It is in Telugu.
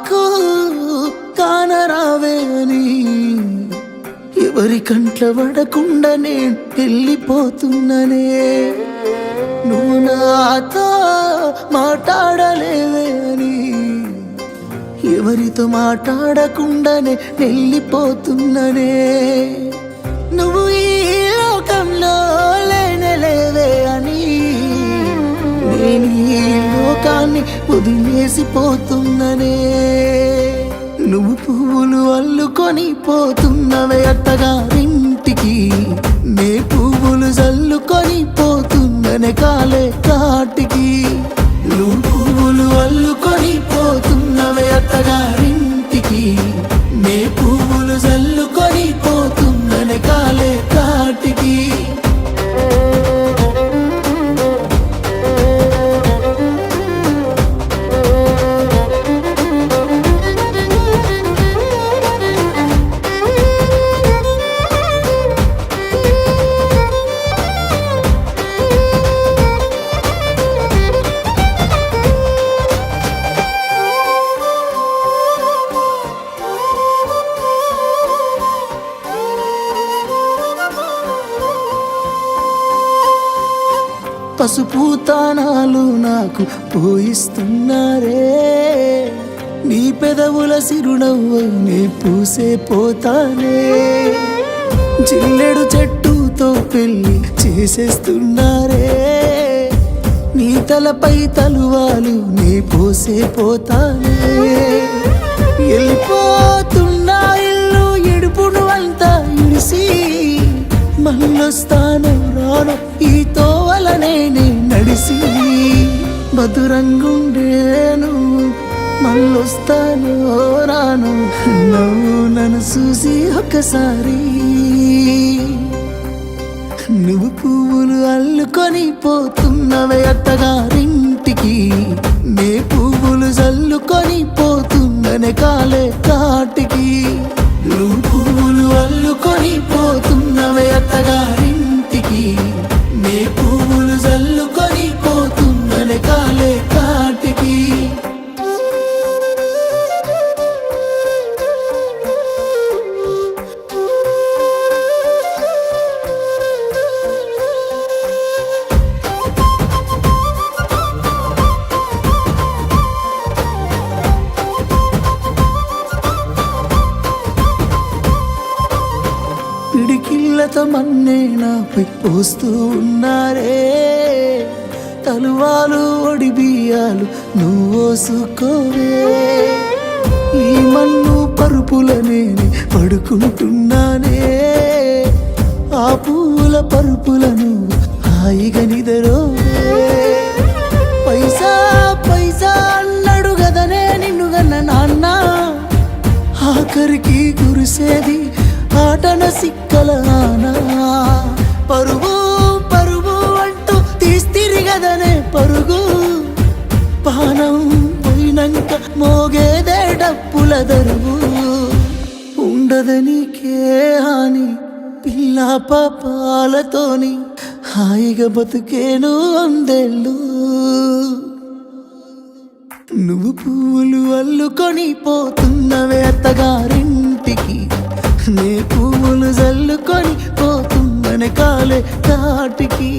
నాకు కానరావే అని ఎవరి కంట్ల పడకుండా నేను వెళ్ళిపోతున్ననే నువ్వు నాతో మాట్లాడలేవే అని ఎవరితో మాట్లాడకుండానే వెళ్ళిపోతున్ననే నువ్వు ఈ లోకంలో లేనలేవే అని నేను ఈ లోకాన్ని వదిలేసిపోతున్ననే నువ్వు పువ్వులు అల్లుకొని పోతున్నవే అత్తగారింటికి నే పువ్వులు జల్లుకొని పోతున్ననే కాలే కాటికి నువ్వు పువ్వులు అల్లుకొని పోతున్నవే అత్తగారింటికి నే పువ్వులు జల్లుకొని పోతున్ననే కాలే కాటికి పసుపు తానాలు నాకు పోయిస్తున్నారే నీ పెదవుల సిరునవ్వు నే పూసే పోతానే జిల్లెడు చెట్టుతో పెళ్లి చేసేస్తున్నారే నీ తలపై తలువాలు నే పోసే పోతానే వెళ్ళిపోతున్నా ఇల్లు ఇడుపును అంతా ఇడిసి మళ్ళొస్తాను రాను ఈ తోవలనే నడిసి మధురంగుండేను మళ్ళొస్తాను రాను నువ్వు నన్ను చూసి ఒక్కసారి నువ్వు పువ్వులు అల్లుకొని పోతున్నవే అత్తగారింటికి నే పువ్వులు జల్లుకొని పోతున్ననే కాలే కాటికి నువ్వు పువ్వులు అల్లుకొని పోతున్నవే అత్తగారింటికి నే పువ్వులు జల్లుకొని పోతున్ననే కాలే కాటికి పిడికిళ్ళతో మన్నే నాపై పోస్తూ ఉన్నారే తలువాలు ఒడి బియ్యాలు నువ్వోసుకోవే ఈ మన్ను పరుపులనే పడుకుంటున్నానే ఆ పూల పరుపులను హాయిగా నిదరోవే పైసా పైసా అన్నాడు గదనే నిన్ను గన్న నాన్న ఆఖరికి కురిసేది ఆటన సిక్కల పరుగు పరుగు అంటూ తీస్తిరిగదనే పరుగు పానం పోయినంక మోగేదే డప్పుల దరువు ఉండదనికే హాని పిల్ల పాపాలతోని హాయిగా బతుకేను అందేళ్ళు నువ్వు పువ్వులు అల్లుకొని పోతున్నవే అత్తగారింటికి నే పువ్వులు జల్లుకొని పోతున్ననే కాలే కాటికి